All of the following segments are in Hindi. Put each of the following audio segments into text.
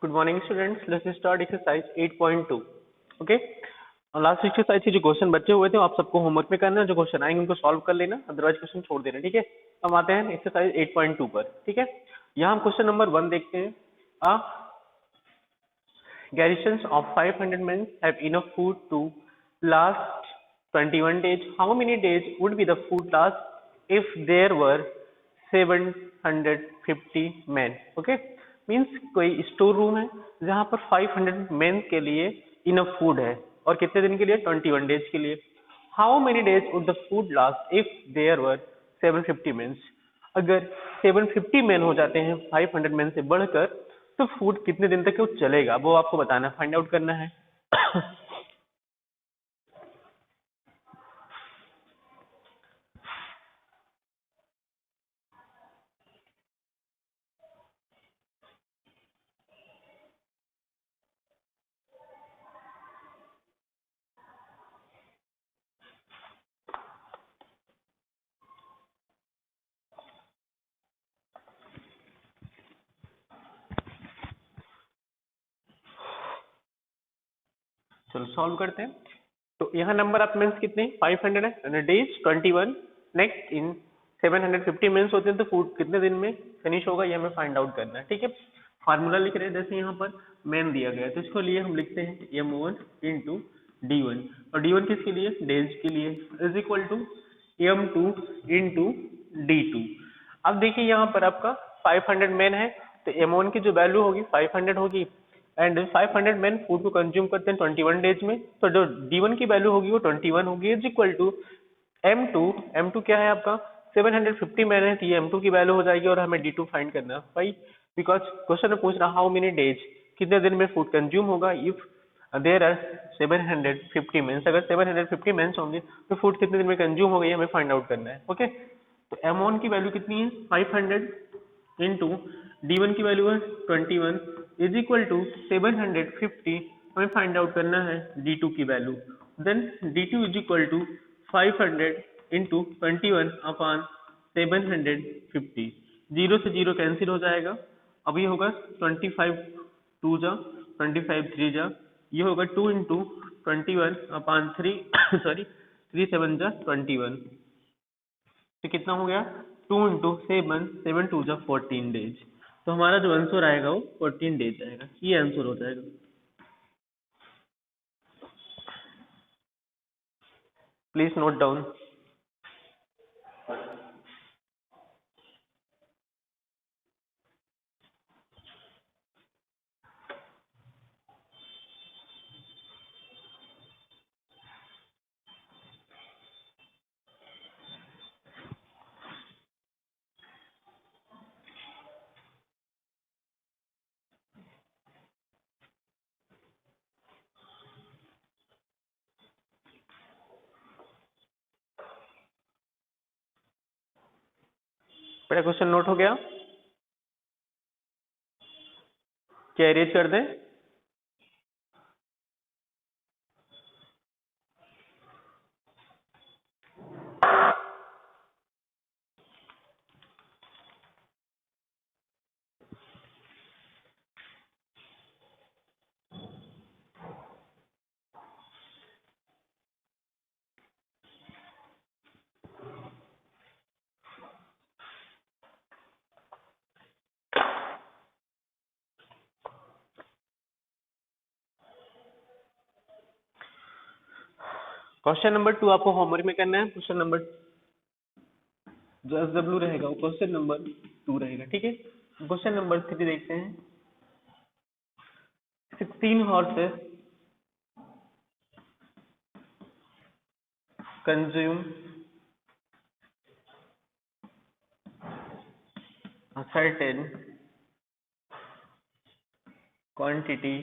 Good morning, students. Let's start exercise 8.2. Okay. और लास्ट एक्सरसाइज के जो क्वेश्चन बचे हुए थे वो आप सबको होमवर्क में करना है। जो क्वेश्चन आएंगे उनको सॉल्व कर लेना, अदरवाइज क्वेश्चन छोड़ देना। ठीक है। हम आते हैं एक्सरसाइज 8.2 पर। ठीक है। यहाँ हम क्वेश्चन नंबर 1 देखते हैं। आ garrisons of 500 men have enough food to last 21 days. How many days would be the food last if there were 750 men? Okay, means कोई स्टोर रूम है जहां पर 500 मेन के लिए इनफ फूड है और कितने दिन के लिए? 21 डेज के लिए। How many days would the food last if there were 750 men? अगर 750 मेन हो जाते हैं 500 मेन से बढ़कर, तो फूड कितने दिन तक वो चलेगा, वो आपको बताना, फाइंड आउट करना है। चलो सॉल्व करते हैं। तो यहाँ नंबर ऑफ मेंस कितने? 500 है, डेज 21। नेक्स्ट इन 750 मेंस होते हैं, तो फूड कितने दिन में फिनिश होगा, ये हमें फाइंड आउट करना है। ठीक है। फार्मूला लिख रहे हैं, जैसे यहाँ पर मेन दिया गया है तो इसको लिए हम लिखते हैं m1 इंटू d1, और d1 किसके लिए? डेज के लिए, is equal to m2 into d2। अब देखिए यहाँ पर आपका 500 मेन है, तो m1 की जो वैल्यू होगी 500 होगी, एंड 500 मैन फूड को कंज्यूम करते हैं 21 डेज में, तो जो D1 की वैल्यू होगी वो 21 होगी, इज इक्वल टू M2 क्या है आपका? 750 मैन है, तो ये M2 की वैल्यू हो जाएगी, और हमें D2 फाइंड करना है। भाई बिकॉज क्वेश्चन में पूछ रहा हाउ मेनी डेज, कितने दिन में फूड कंज्यूम होगा इफ देयर आर 750 मेंस। अगर 750 मेंस होंगे तो फूड कितने दिन में कंज्यूम होगा, ये हमें फाइंड आउट करना है। ओके, तो M1 की वैल्यू कितनी है? 500 इंटू D1 की वैल्यू है 21 इज इक्वल टू 750, हमें फाइंड आउट करना है D2 की वैल्यू। Then D2 is equal to 500 into 21 upon 750। Zero से जीरो कैंसिल हो जाएगा। अब ये होगा 25 टू जा 25 3 जा, ये होगा 2 इंटू 21 अपॉन 3 सॉरी 3 7 जा 21, तो कितना हो गया? 2 इंटू 7 7 टू जा 14 डेज। तो हमारा जो आंसर आएगा वो 14 डेज आएगा, ये आंसर हो जाएगा। Please note down. पहला क्वेश्चन नोट हो गया? क्या अरेंज कर दें? क्वेश्चन नंबर 2 आपको होमवर्क में करना है। क्वेश्चन नंबर जो SW रहेगा वो क्वेश्चन नंबर 2 रहेगा। ठीक है। क्वेश्चन नंबर 3 देखते हैं। 16 horses consume a certain quantity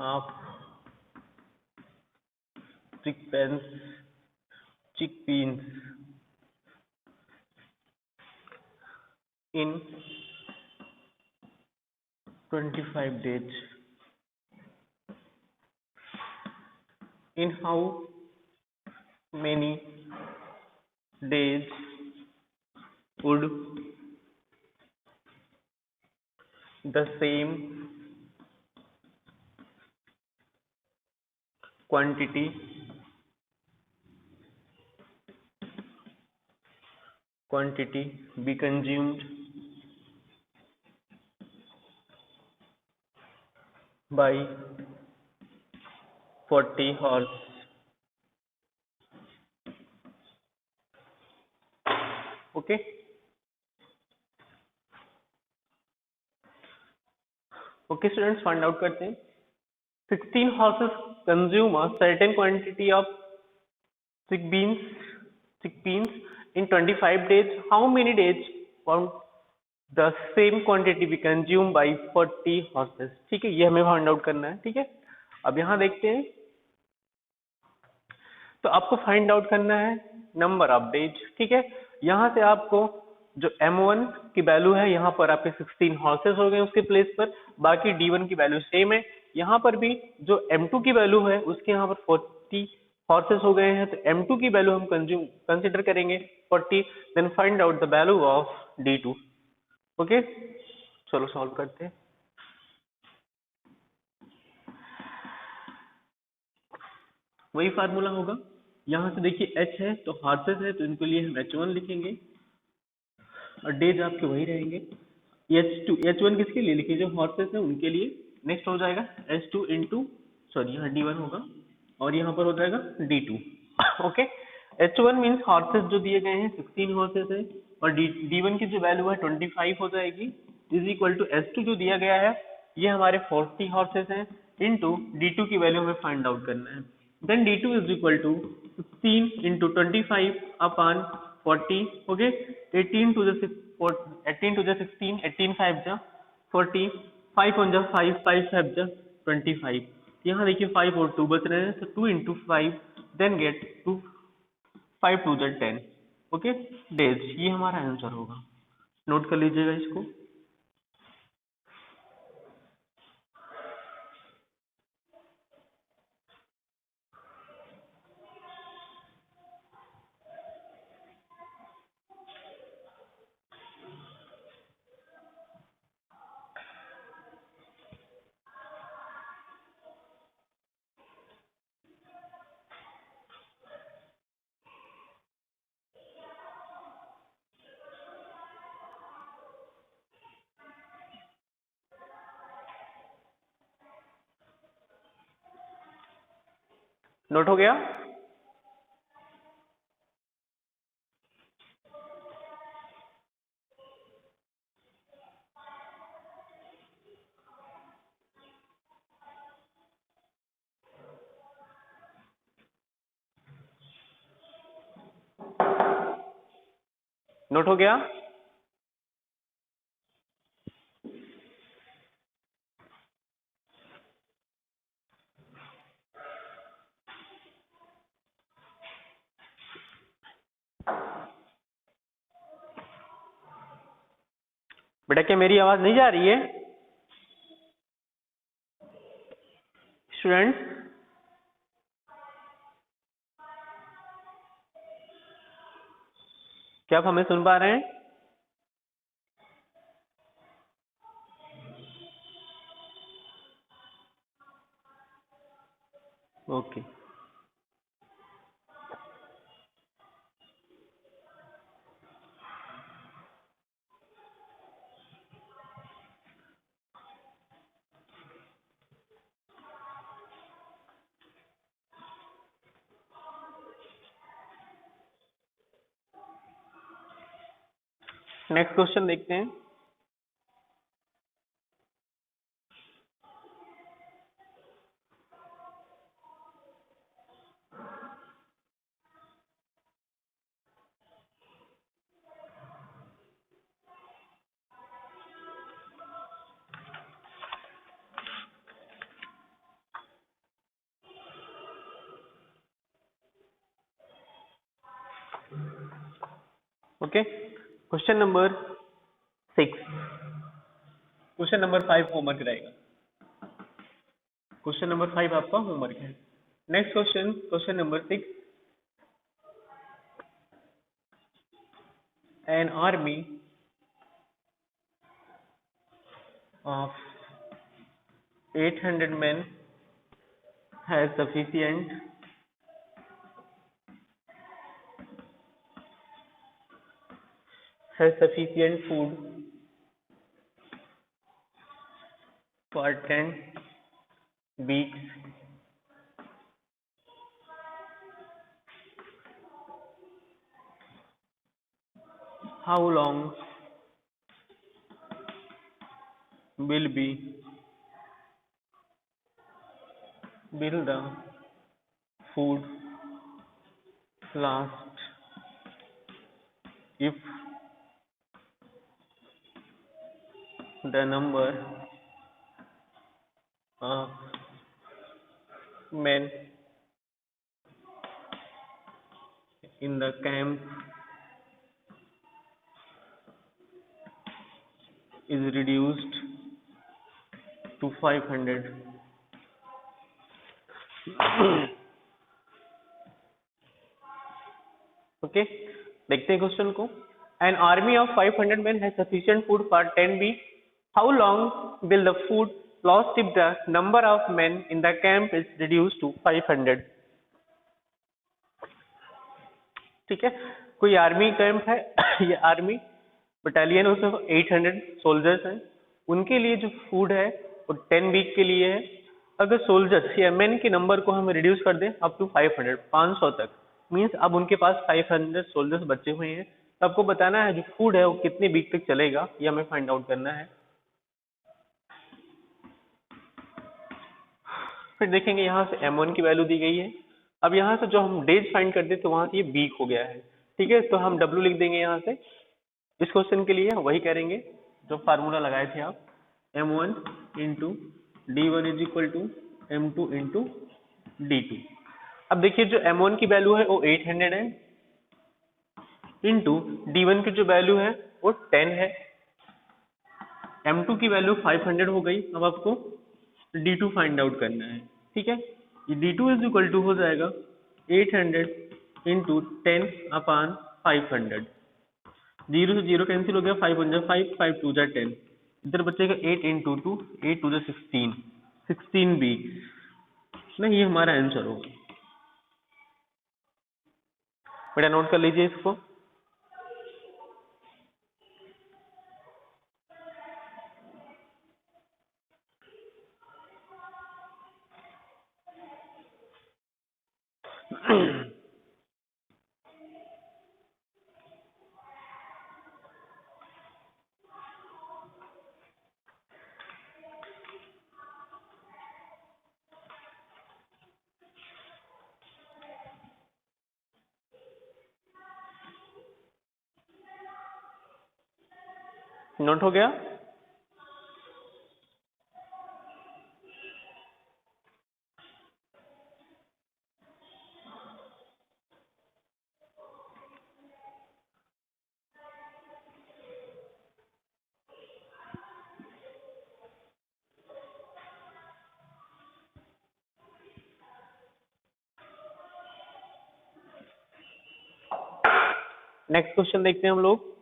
of chickpeas in 25 days. In how many days would the same quantity be consumed by 40 horse. Okay. Okay students, find out करते हैं. 16 horses consume a certain quantity of chickpeas in 25 days. How many days found the same quantity be consumed by 40 horses? ठीक है, ये हमें फाइंड आउट करना है. ठीक है, अब यहाँ देखते हैं. तो आपको फाइंड आउट करना है नंबर ऑफ डेज. ठीक है, यहाँ से आपको जो M1 की वैल्यू है, यहाँ पर आपके 16 हॉर्सेस हो गए उसके प्लेस पर. बाकी D1 की वैल्यू सेम है. यहाँ पर भी जो M2 की वैल्यू है उसके यहाँ पर 40 हॉर्सेस हो गए हैं, तो M2 की वैल्यू हम कंसिडर करेंगे 40. Then find out the value of D2. Okay, चलो सॉल्व करते हैं. वही फार्मूला होगा. यहाँ से देखिए H है तो हॉर्सेस है, तो इनके लिए हम H1 लिखेंगे और डेज आपके वही रहेंगे. H1 किसके लिए लिखिए, जो हॉर्सेस है उनके लिए. नेक्स्ट हो जाएगा H2 इंटू, सॉरी यहाँ D1 होगा और यहाँ पर हो जाएगा D2. Okay, H1 means horses जो दिए गए हैं 16 हॉर्सेस है और D1 की जो वैल्यू है 25 हो जाएगी, इज इक्वल टू H2 जो दिया गया है ये हमारे 40 हॉर्सेस हैं इंटू D2 की वैल्यू हमें फाइंड आउट करना है. Then D2 is equal to 16 into 25 upon 40. Okay, 18 to the 16, 18 5 जा 40, 5 on जा 5, 5 5 जा 25. यहाँ देखिए 5 और 2 बच रहे हैं, तो 2 इंटू 5 देन गेट 2, 5 2 जा 10. ओके, डेज, ये हमारा आंसर होगा. नोट कर लीजिएगा इसको. नोट हो गया. नोट हो गया. बेटा क्या मेरी आवाज नहीं जा रही है स्टूडेंट्स? क्या आप हमें सुन पा रहे हैं? ओके. नेक्स्ट क्वेश्चन देखते हैं. Okay, question number 6. Question number 5 homework रहेगा. क्वेश्चन नंबर 5 आपका होमवर्क है. Next question, question number 6. An army of 800 men has sufficient food for 10 weeks. How long will the food last if the number of men in the camp is reduced to 500? Okay, देखते हैं क्वेश्चन को. An army of 500 men has sufficient food for 10 weeks. How long will the food last if the number of men in the camp is reduced to 500? ठीक है, कोई आर्मी कैंप है ये आर्मी बटालियन, उसमें 800 सोल्जर्स हैं. उनके लिए जो फूड है वो 10 वीक के लिए है. अगर सोल्जर्स या मैन के नंबर को हम रिड्यूस कर दें अप टू 500 तक, मींस अब उनके पास 500 सोल्जर्स बचे हुए हैं. तो आपको बताना है जो फूड है वो कितने वीक तक चलेगा, ये हमें फाइंड आउट करना है. फिर देखेंगे यहाँ से M1 की वैल्यू दी गई है. अब यहाँ से जो हम डेज फाइंड करते तो वहां से ये वीक हो गया है. ठीक है, तो हम W लिख देंगे यहाँ से. इस क्वेश्चन के लिए वही करेंगे जो फार्मूला लगाए थे आप, M1 into D1 is equal to M2 into D2. अब देखिए जो M1 की वैल्यू है वो 800 है, इंटू D1 की जो वैल्यू है वो 10 है, M2 की वैल्यू 500 हो गई. अब आपको D2 फाइंड आउट करना है. ठीक है, ये D2 इज इक्वल टू हो जाएगा 800 इंटू 10 अपान 500. 0 से 0 कैंसिल हो गया, 5 1 5, 5 2 10. इधर बचेगा 8 इंटू 2, 8 2 16 वीक नहीं, ये हमारा आंसर होगा. बेटा नोट कर लीजिए इसको. नोट हो गया. नेक्स्ट क्वेश्चन देखते हैं हम लोग.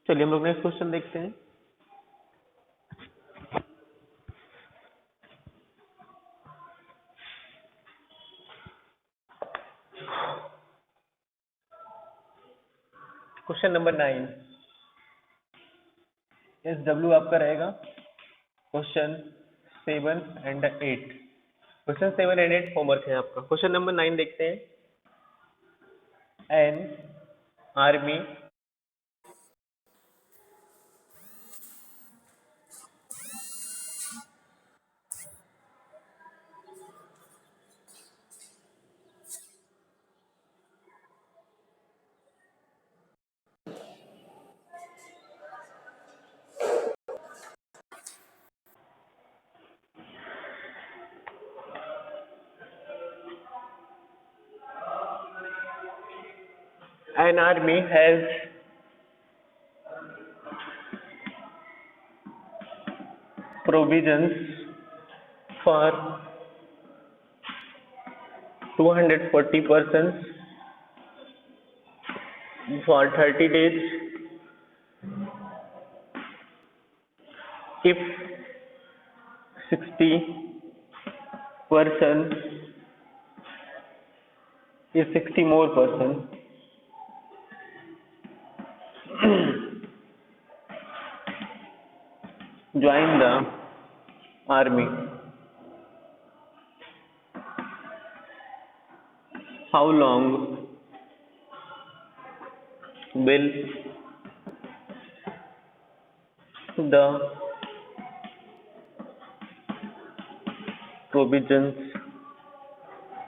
चलिए हम लोग नेक्स्ट क्वेश्चन देखते हैं। क्वेश्चन नंबर 9 SW आपका रहेगा question 7 and 8। Question 7 and 8 homework है आपका। क्वेश्चन नंबर 9 देखते हैं। An army has provisions for 240 persons for 30 days if 60 person is 60 more person join the army, how long will the provisions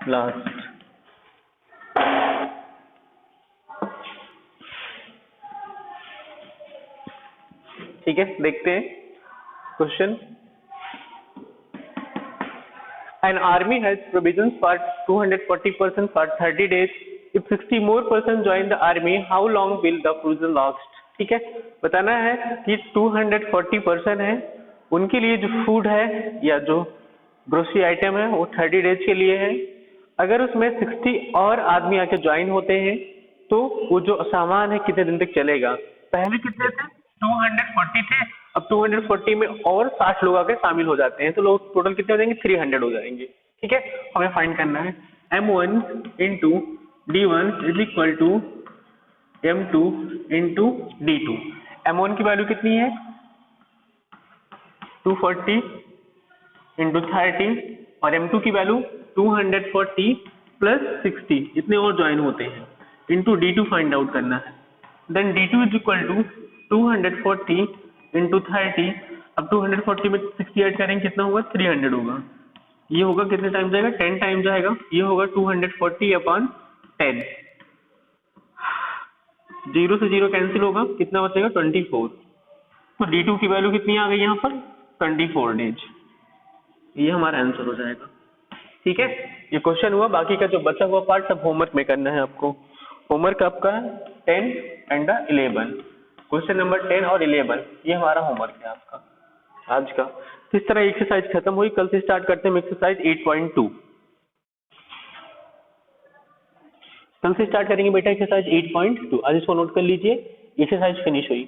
last? ठीक है, देखते हैं question. An army has provisions for 240 persons for 30 days. If 60 more persons join the army, how long will the provision last? ठीक है, बताना है कि 240 पर्सन है, उनके लिए जो फूड है या जो ग्रोसरी आइटम है वो 30 डेज के लिए है। अगर उसमें 60 और आदमी आके ज्वाइन होते हैं तो वो जो सामान है कितने दिन तक चलेगा। पहले कितने थे? 240 थे। अब 240 में और 60 लोग आके शामिल हो जाते हैं तो लोग टोटल कितने हो जाएंगे? 300 हो जाएंगे। ठीक है, हमें फाइंड करना है M1 into D1 is equal to M2 into D2। M1 की वैल्यू कितनी है? 240 इंटू 30 और M2 की वैल्यू 240 प्लस 60 इतने और ज्वाइन होते हैं इंटू D2 फाइंड आउट करना है। Then D2 is equal to 240 into 30। अब 240 में 60 ऐड करेंगे कितना होगा? 300 होगा। ये होगा कितने टाइम जाएगा? 10 टाइम जाएगा। ये होगा 240 अपॉन 10। 0 से 0 कैंसिल होगा, कितना बचेगा? 24। तो D2 की वैल्यू कितनी आ गई यहाँ पर? 24 डेज। ये हमारा आंसर हो जाएगा। ठीक है, ये क्वेश्चन हुआ। बाकी का जो बचा हुआ पार्ट सब होमवर्क में करना है आपको। होमवर्क आपका 10 एंड 11। क्वेश्चन नंबर 10 और 11 ये हमारा होमवर्क है आपका आज का। इस तरह एक्सरसाइज खत्म हुई। कल से स्टार्ट करते हैं एक्सरसाइज 8.2। कल से स्टार्ट करेंगे बेटा एक्सरसाइज 8.2। आज इसको नोट कर लीजिए। एक्सरसाइज फिनिश हुई।